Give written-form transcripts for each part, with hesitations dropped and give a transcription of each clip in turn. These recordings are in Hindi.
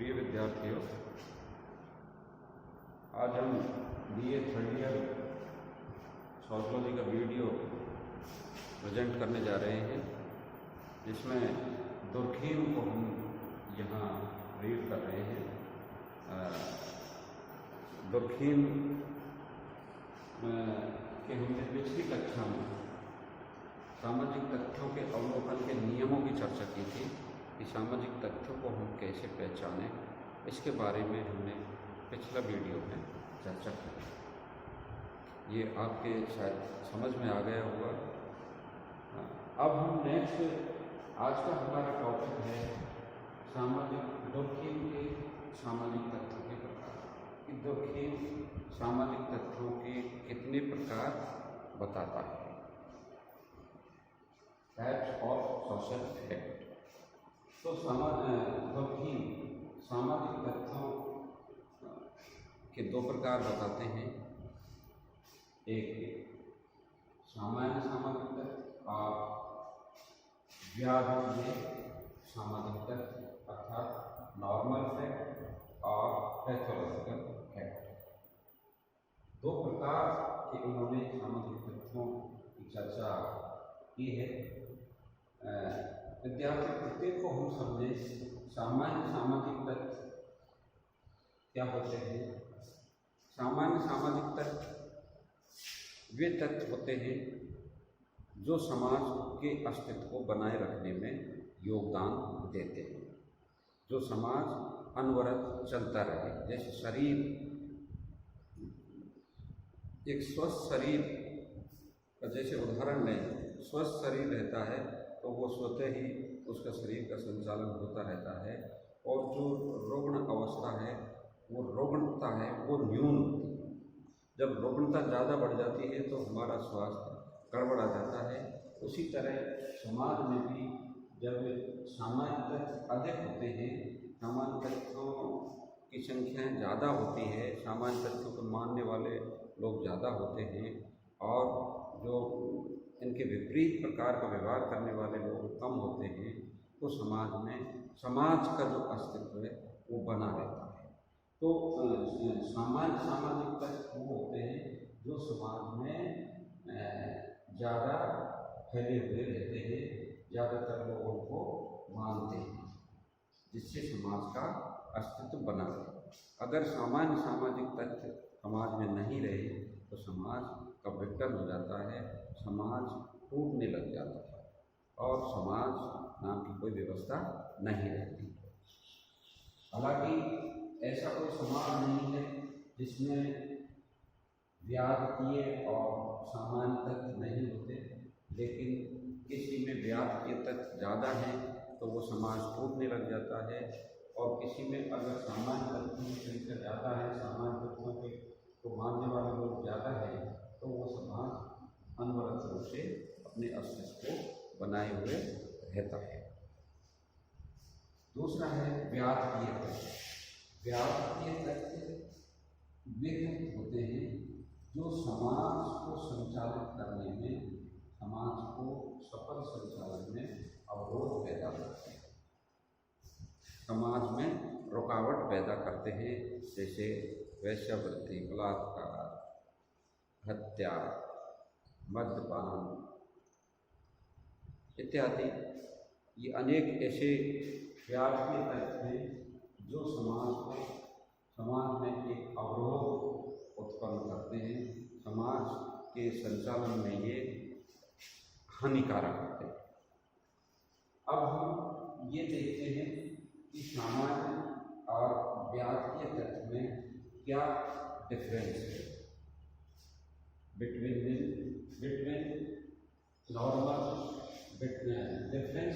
प्रिय विद्यार्थियों, आज हम BA थर्ड ईयर सोशियोलॉजी का वीडियो प्रेजेंट करने जा रहे हैं, जिसमें दुर्खीम को हम यहाँ रीड कर रहे हैं। दुर्खीम के हमने पिछली कक्षा में सामाजिक तथ्यों के अवलोकन के नियमों की चर्चा की थी कि सामाजिक तथ्यों को हम कैसे पहचानें, इसके बारे में हमने पिछला वीडियो में चर्चा की। ये आपके शायद समझ में आ गया होगा। अब हम नेक्स्ट आज का हमारा टॉपिक है सामाजिक दुर्खीम के सामाजिक तथ्यों के प्रकार। कि दुर्खीम सामाजिक तथ्यों के कितने प्रकार बताता है। Types of social fact. तो दुर्खीम सामाजिक तथ्यों के दो प्रकार बताते हैं। एक सामान्य सामाजिक तथ्य और व्यावहारिक सामाजिक तथ्य, अर्थात नॉर्मल फैक्ट और पैथोलॉजिकल फैक्ट। दो प्रकार के उन्होंने सामाजिक तथ्यों की चर्चा की है। विद्यार्थी प्रत्येक को हम समझे सामान्य सामाजिक तथ्य क्या होते हैं। सामान्य सामाजिक तथ्य वे तथ्य होते हैं जो समाज के अस्तित्व को बनाए रखने में योगदान देते हैं, जो समाज अनवरत चलता रहे। जैसे शरीर, एक स्वस्थ शरीर का जैसे उदाहरण लें, स्वस्थ शरीर रहता है तो वो स्वतः ही उसका शरीर का संचालन होता रहता है, और जो रुग्ण अवस्था है, वो रुग्णता है, वो न्यून होती है। जब रुग्णता ज़्यादा बढ़ जाती है तो हमारा स्वास्थ्य गड़बड़ा जाता है। उसी तरह समाज में भी जब सामान्य तथ्य अधिक होते हैं, सामान्य तथ्यों की संख्याएँ ज़्यादा होती है, सामान्य तथ्यों को मानने वाले लोग ज़्यादा होते हैं, और जो इनके विपरीत प्रकार का व्यवहार करने वाले लोग कम होते हैं, तो समाज में समाज का जो अस्तित्व है वो बना रहता है। तो सामान्य सामाजिक तथ्य वो होते हैं जो समाज में ज़्यादा फैले हुए रहते हैं, ज़्यादातर लोग उनको मानते हैं, जिससे समाज का अस्तित्व बना रहे। अगर सामान्य सामाजिक तथ्य समाज में नहीं रहे तो समाज का विघटन हो जाता है, समाज टूटने लग जाता है, और समाज नाम की कोई व्यवस्था नहीं रहती। हालांकि ऐसा कोई समाज नहीं है जिसमें व्यापकीय और सामान्य तथ्य नहीं होते, लेकिन किसी में व्यापकीय तथ्य ज़्यादा है तो वो समाज टूटने लग जाता है, और किसी में अगर सामान्य तथ्यों की संख्या ज़्यादा है, सामान्य तथ्यों के को मानने वाले लोग ज़्यादा हैं, तो वो समाज अनवरत रूप से अपने अस्तित्व को बनाए हुए रहता है। दूसरा है व्यापकीय तथ्य। व्यापकीय तथ्य वे तथ्य होते हैं जो समाज को संचालित करने में, समाज को सफल संचालन में अवरोध पैदा करते हैं, समाज में रुकावट पैदा करते हैं। जैसे वेश्यावृत्ति, बलात्कार, हत्या, मद्यपान इत्यादि। ये अनेक ऐसे व्यापकीय तथ्य हैं जो समाज में एक अवरोध उत्पन्न करते हैं, समाज के संचालन में ये हानिकारक होते हैं। अब हम ये देखते हैं कि सामान्य और व्यापकीय तथ्य में क्या डिफरेंस है difference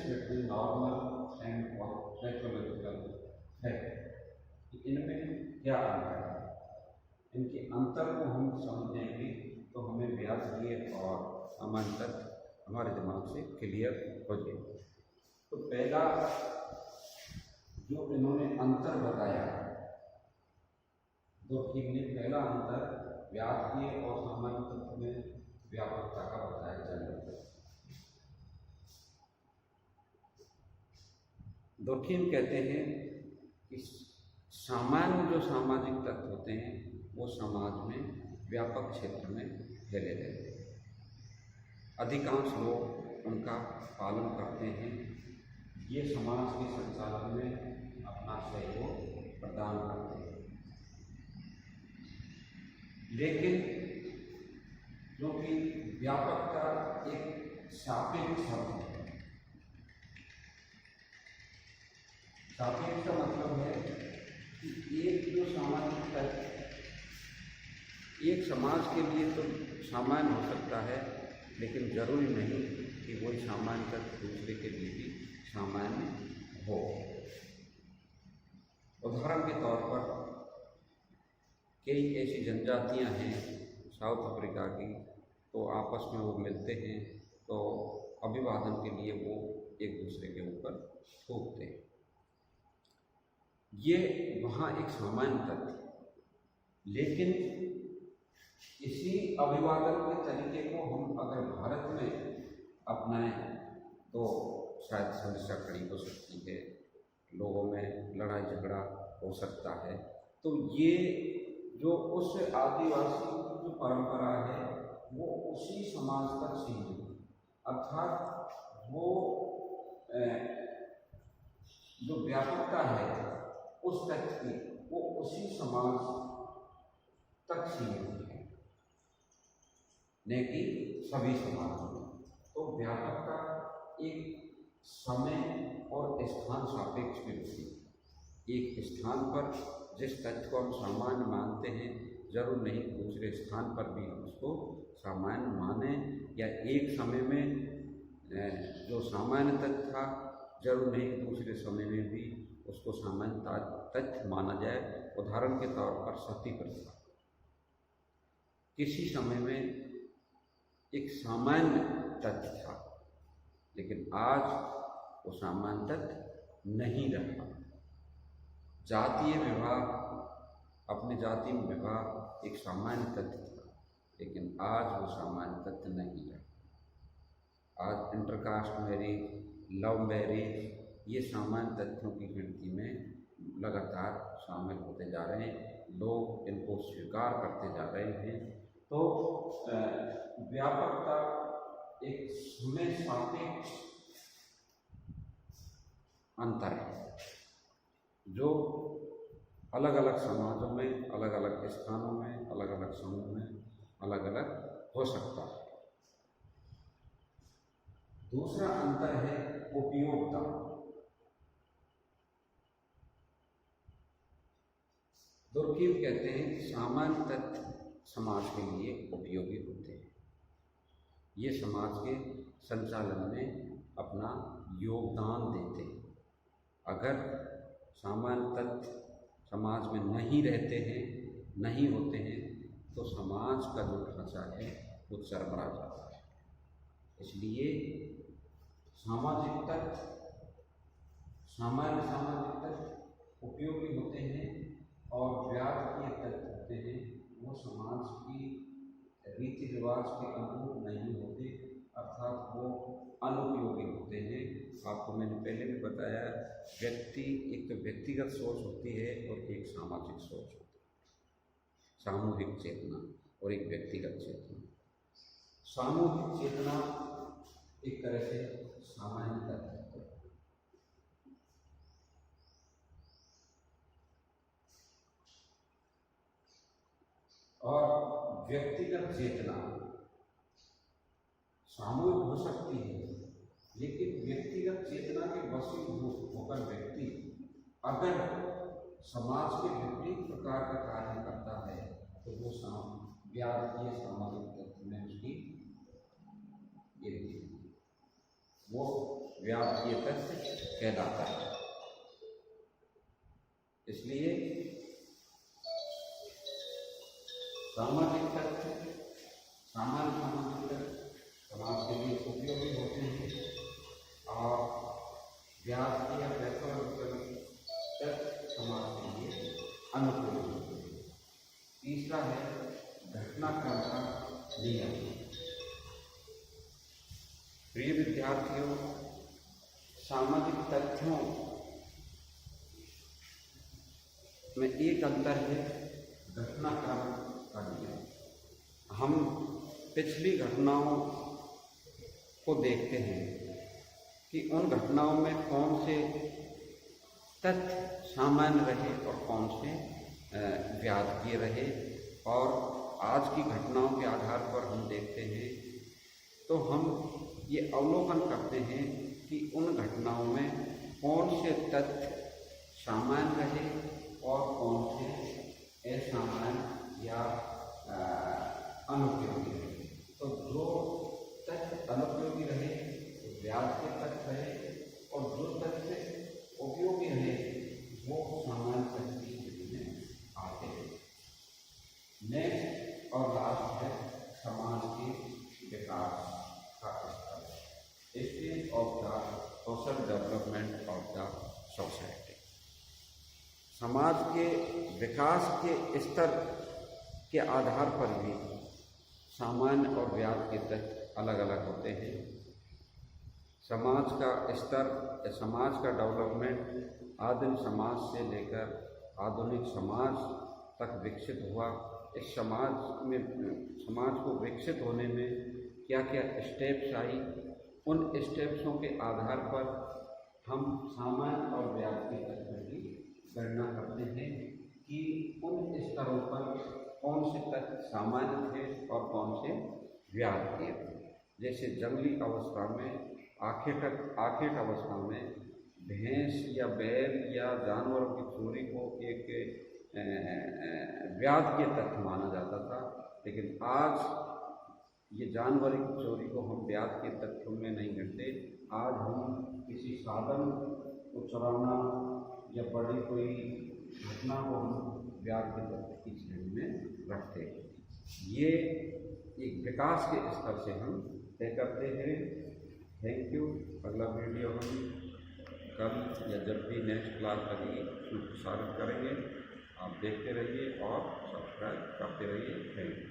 between normal and pathological fact. इनमें क्या अंतर है। इनके अंतर को हम समझेंगे तो हमें व्यापकीय और सामान्य तथ्य हमारे दिमाग से क्लियर हो जाएगा। तो पहला जो इन्होंने अंतर बताया, दुर्खीम ने पहला अंतर व्यापकीय और सामान्य तथ्य में व्यापकता का बताया जाएगा। दुर्खीम कहते हैं कि सामान्य जो सामाजिक तत्व होते हैं वो समाज में व्यापक क्षेत्र में फैले रहते हैं। अधिकांश लोग उनका पालन करते हैं। ये समाज के संचालन में अपना सहयोग प्रदान करते हैं। लेकिन जो कि व्यापकता एक सापेक्ष शब्द है। सापेक्ष का मतलब है कि एक जो सामाजिक तत्व एक समाज के लिए तो सामान्य हो सकता है, लेकिन जरूरी नहीं कि वही सामान्य तत्व दूसरे के लिए भी सामान्य हो। उदाहरण के तौर पर कई ऐसी जनजातियां हैं साउथ अफ्रीका की, तो आपस में वो मिलते हैं तो अभिवादन के लिए वो एक दूसरे के ऊपर थूकते हैं। ये वहाँ एक सामान्य तत्व, लेकिन इसी अभिवादन के तरीके को हम अगर भारत में अपनाएं तो शायद समस्या खड़ी हो सकती है, लोगों में लड़ाई झगड़ा हो सकता है। तो ये जो उस आदिवासी की जो परंपरा है वो उसी समाज तक सीमित है, अर्थात वो जो व्यापकता है उस तथ्य की वो उसी समाज तक सीमित है, न कि सभी समाजों में। तो व्यापकता एक समय और स्थान सापेक्ष भी होती है। एक स्थान पर जिस तथ्य को हम सामान्य मानते हैं, जरूर नहीं दूसरे स्थान पर भी हम उसको सामान्य माने, या एक समय में जो सामान्य तथ्य था जरूर नहीं दूसरे समय में भी उसको सामान्य तथ्य माना जाए। उदाहरण के तौर पर सती प्रथा किसी समय में एक सामान्य तथ्य था, लेकिन आज वो सामान्य तथ्य नहीं रहा। जातीय विवाह, अपनी जाति में विवाह एक सामान्य तथ्य था, लेकिन आज वो सामान्य तथ्य नहीं रहा। आज इंटरकास्ट मैरिज, लव मैरिज, ये सामान्य तथ्यों की गिनती में लगातार शामिल होते जा रहे हैं। लोग इनको स्वीकार करते जा रहे हैं। तो व्यापकता एक समय सापेक्ष अंतर है जो अलग अलग समाजों में, अलग अलग स्थानों में, अलग अलग समूह में अलग अलग हो सकता है। दूसरा अंतर है उपयोगिता। दुर्कीव कहते हैं कि सामान्य तथ्य समाज के लिए उपयोगी होते हैं। ये समाज के संचालन में अपना योगदान देते हैं। अगर सामान्य तथ्य समाज में नहीं रहते हैं, नहीं होते हैं, तो समाज का जो ढांचा है वो चरमरा जाता है। इसलिए सामाजिक तथ्य, सामान्य सामाजिक तथ्य उपयोगी होते हैं और व्यापकीय तथ्य होते हैं वो समाज की रीति रिवाज के अनुरूप नहीं होते, अर्थात वो अनुपयोगी होते हैं। आपको मैंने पहले भी बताया, एक तो व्यक्तिगत सोच होती है और एक सामाजिक सोच होती है, सामूहिक चेतना और एक व्यक्तिगत चेतना। सामूहिक चेतना एक तरह से सामान्य तथ्य है, और व्यक्तिगत चेतना सामूहिक हो सकती है, लेकिन व्यक्तिगत चेतना के वशीभूत होकर व्यक्ति अगर समाज के विपरीत प्रकार का कार्य करता है तो वो व्यापकीय सामाजिक तत्व में उसकी गिनती, वो व्यापकीय तत्व कहलाता है। इसलिए सामाजिक तथ्य, सामान्य सामाजिक तथ्य समाज के लिए उपयोगी होते हैं और व्यापकीय तथ्य समाज के लिए अनुकूल होते हैं। तीसरा है घटनाक्रम का नियम। प्रिय विद्यार्थियों, सामाजिक तथ्यों में एक अंतर है घटनाक्रम का नियम। हम पिछली घटनाओं को देखते हैं कि उन घटनाओं में कौन से तथ्य सामान्य रहे और कौन से व्याज्य रहे, और आज की घटनाओं के आधार पर हम देखते हैं तो हम ये अवलोकन करते हैं कि उन घटनाओं में कौन से तथ्य सामान्य रहे और कौन से असामान्य या अनुपयोगी रहे। तो जो तथ्य अनुपयोगी रहे तो व्याज्य तथ्य रहे, और जो तथ्य उपयोगी रहे वो सामान्य तथ्य की श्रेणी में आते हैं। नेक्स्ट और लास्ट है समाज के विकास का स्तर, stage of the social development of the society. समाज के विकास के स्तर के आधार पर भी सामान्य और व्याज्य के तथ्य अलग अलग होते हैं। समाज का स्तर या समाज का डेवलपमेंट आदिम समाज से लेकर आधुनिक समाज तक विकसित हुआ। इस समाज को विकसित होने में क्या क्या स्टेप्स आई, उन स्टेप्सों के आधार पर हम सामान्य और व्याज्य के तथ्यों की गणना करते हैं कि उन स्तरों पर कौन से तथ्य सामान्य थे और कौन से व्याज्य थे। जैसे जंगली अवस्था में आखेट अवस्था में भैंस या बैल या जानवरों की चोरी को एक व्याज्य तथ्य माना जाता था, लेकिन आज ये जानवर की चोरी को हम व्याज्य के तथ्यों में नहीं गिनते। आज हम किसी साधन को चुराना या बड़ी कोई घटना को हम व्याज्य के तथ्य की श्रेणी में रखते हैं। ये एक विकास के स्तर से हम तय करते हैं। Thank you. अगला वीडियो हम कल या जब भी नेक्स्ट क्लास लगेगी उसमें प्रसारित करेंगे। आप देखते रहिए और सब्सक्राइब करते रहिए। Thank you.